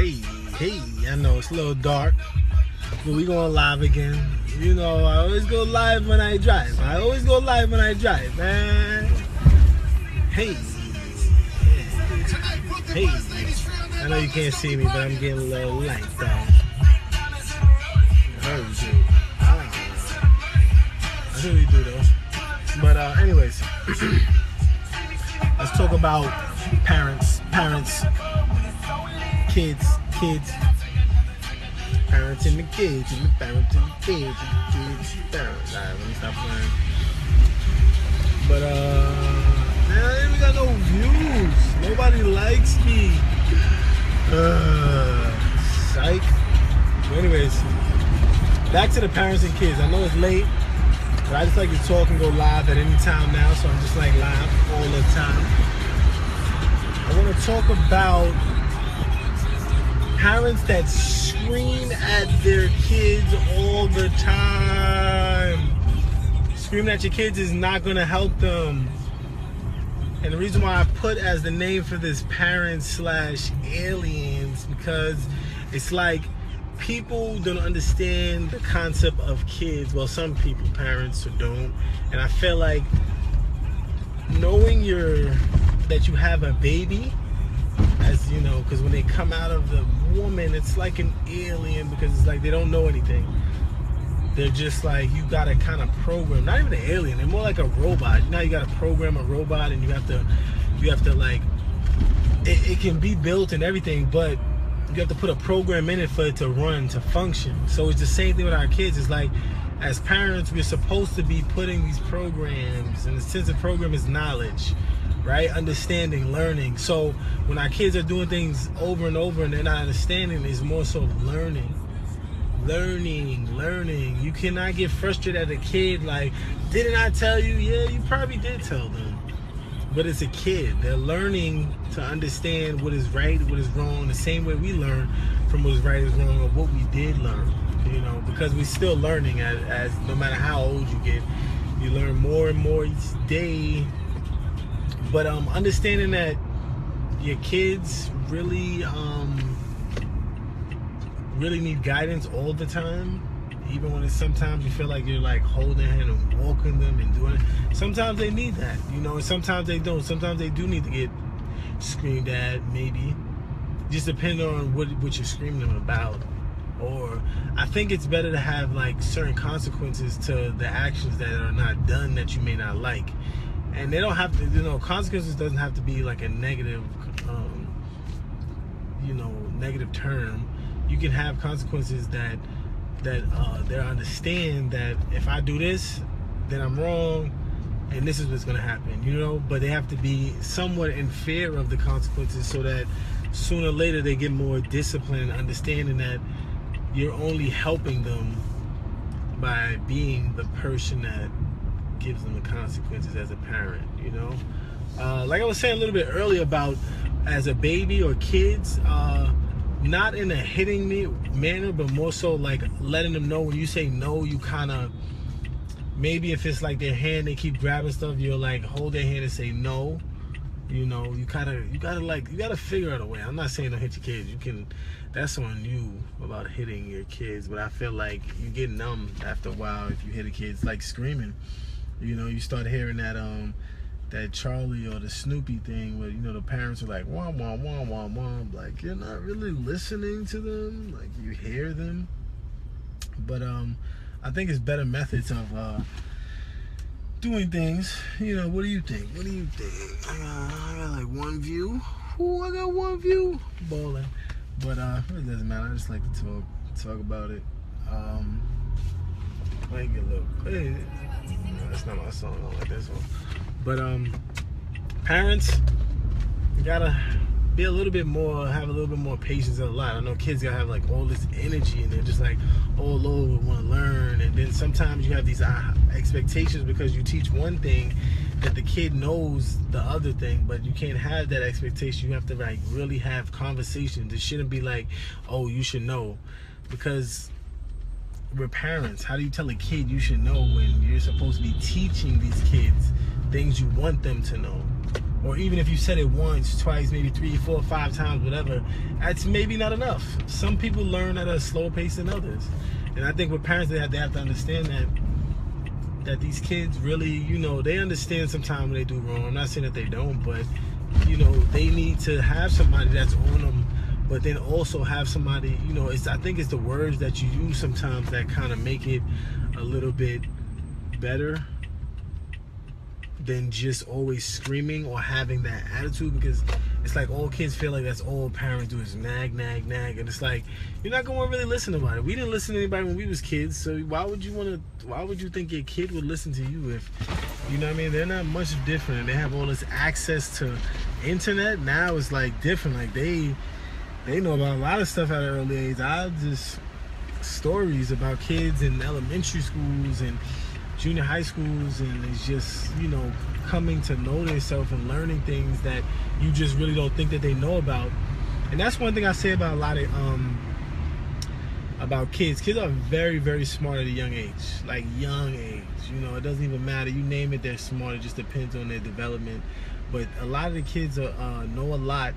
Hey, I know it's a little dark, but we going live again. You know, I always go live when I drive. Man. Hey. Hey. I know you can't see me, but I'm getting a little light, though. I really do, though. But, anyways. Let's talk about parents, kids, parents and the kids, and the parents and the kids, parents. Alright, let me stop playing. But man, we got no views. Nobody likes me. Psych. But anyways, back to the parents and kids. I know it's late, but I just like to talk and go live at any time now, so I'm just like live all the time. I want to talk about parents that scream at their kids all the time. Screaming at your kids is not going to help them. And the reason why I put as the name for this parents/aliens, because it's like people don't understand the concept of kids. Well, some people, parents, don't. And I feel like knowing that you have a baby, as you know, because when they come out of the woman, it's like an alien, because it's like they don't know anything. They're just like, you gotta kind of program, not even an alien, they're more like a robot. Now you gotta program a robot, and you have to like, it can be built and everything, but you have to put a program in it for it to run, to function. So it's the same thing with our kids. It's like, as parents, we're supposed to be putting these programs, and the sense of program is knowledge, right? Understanding, learning. So when our kids are doing things over and over and they're not understanding, it's more so learning. You cannot get frustrated at a kid like, didn't I tell you? Yeah, you probably did tell them. But it's a kid. They're learning to understand what is right, what is wrong, the same way we learn from what is right and wrong, or what we did learn, you know, because we're still learning as no matter how old you get, you learn more and more each day. But understanding that your kids really need guidance all the time, even when it's sometimes you feel like you're like holding their hand and walking them and doing it. Sometimes they need that, you know, and sometimes they don't. Sometimes they do need to get screamed at, maybe. Just depending on what you're screaming them about. Or I think it's better to have like certain consequences to the actions that are not done that you may not like. And they don't have to, you know, consequences doesn't have to be like a negative, negative term. You can have consequences that they understand that if I do this, then I'm wrong, and this is what's going to happen, you know. But they have to be somewhat in fear of the consequences, so that sooner or later they get more discipline, understanding that you're only helping them by being the person that gives them the consequences as a parent, you know. Like I was saying a little bit earlier about as a baby or kids, not in a hitting me manner, but more so like letting them know when you say no, you kind of, maybe if it's like their hand, they keep grabbing stuff, you'll like hold their hand and say no. You know, you gotta figure out a way. I'm not saying don't hit your kids. You can, that's on you about hitting your kids. But I feel like you get numb after a while if you hit a kid. It's like screaming. You know, you start hearing that Charlie or the Snoopy thing where, you know, the parents are like, wah, wah, wah, wah, wah. Like, you're not really listening to them. Like, you hear them. But I think it's better methods of doing things. You know, what do you think? I got like one view. Ooh, I got one view. Balling. But it doesn't matter. I just like to talk about it. Might get a little crazy. That's not my song. I don't like that song. But parents, you gotta be a little bit more, have a little bit more patience in a lot. I know kids gotta have like all this energy and they're just like all over, want to learn, and then sometimes you have these expectations because you teach one thing that the kid knows the other thing, but you can't have that expectation. You have to like really have conversations. It shouldn't be like, oh, you should know, because we're parents. How do you tell a kid you should know when you're supposed to be teaching these kids things you want them to know? or even if you said it once, twice, maybe 3, 4, 5 times, whatever, that's maybe not enough. Some people learn at a slower pace than others. And I think with parents, they have to understand that these kids really, you know, they understand sometimes when they do wrong. I'm not saying that they don't, but, you know, they need to have somebody that's on them, but then also have somebody, you know, I think it's the words that you use sometimes that kind of make it a little bit better than just always screaming or having that attitude, because it's like all kids feel like that's all parents do is nag, and it's like you're not gonna really listen to anybody. We didn't listen to anybody when we was kids, so why would you think your kid would listen to you? If you know what I mean? They're not much different. They have all this access to internet now. It's like different. Like they know about a lot of stuff at an early age. I just stories about kids in elementary schools and junior high schools, and it's just, you know, coming to know themselves and learning things that you just really don't think that they know about. And that's one thing I say about a lot of about kids. Kids are very, very smart at a young age, like young age. You know, it doesn't even matter. You name it, they're smart. It just depends on their development. But a lot of the kids know a lot,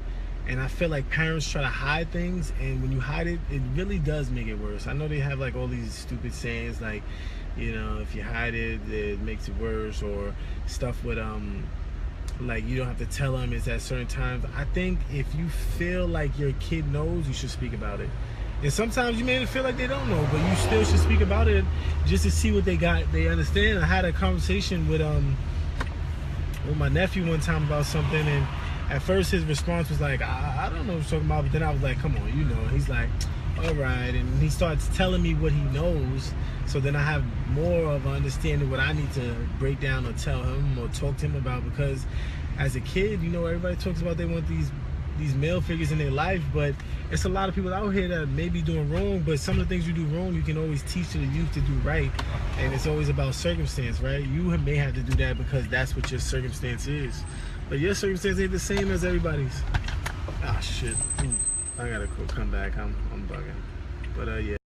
and I feel like parents try to hide things, and when you hide it, it really does make it worse. I know they have like all these stupid sayings like, you know, if you hide it, it makes it worse, or stuff with like you don't have to tell them it's at certain times. I think if you feel like your kid knows, you should speak about it. And sometimes you may feel like they don't know, but you still should speak about it just to see what they understand. I had a conversation with my nephew one time about something, and at first his response was like, I don't know what you're talking about, but then I was like, come on, you know. He's like, all right, and he starts telling me what he knows, so then I have more of an understanding what I need to break down or tell him or talk to him about. Because as a kid, you know, everybody talks about they want these male figures in their life, but it's a lot of people out here that may be doing wrong, but some of the things you do wrong, you can always teach to the youth to do right. And it's always about circumstance, right? You may have to do that because that's what your circumstance is, but your circumstance ain't the same as everybody's. Ah, shit. I gotta come back. I'm bugging. But yeah.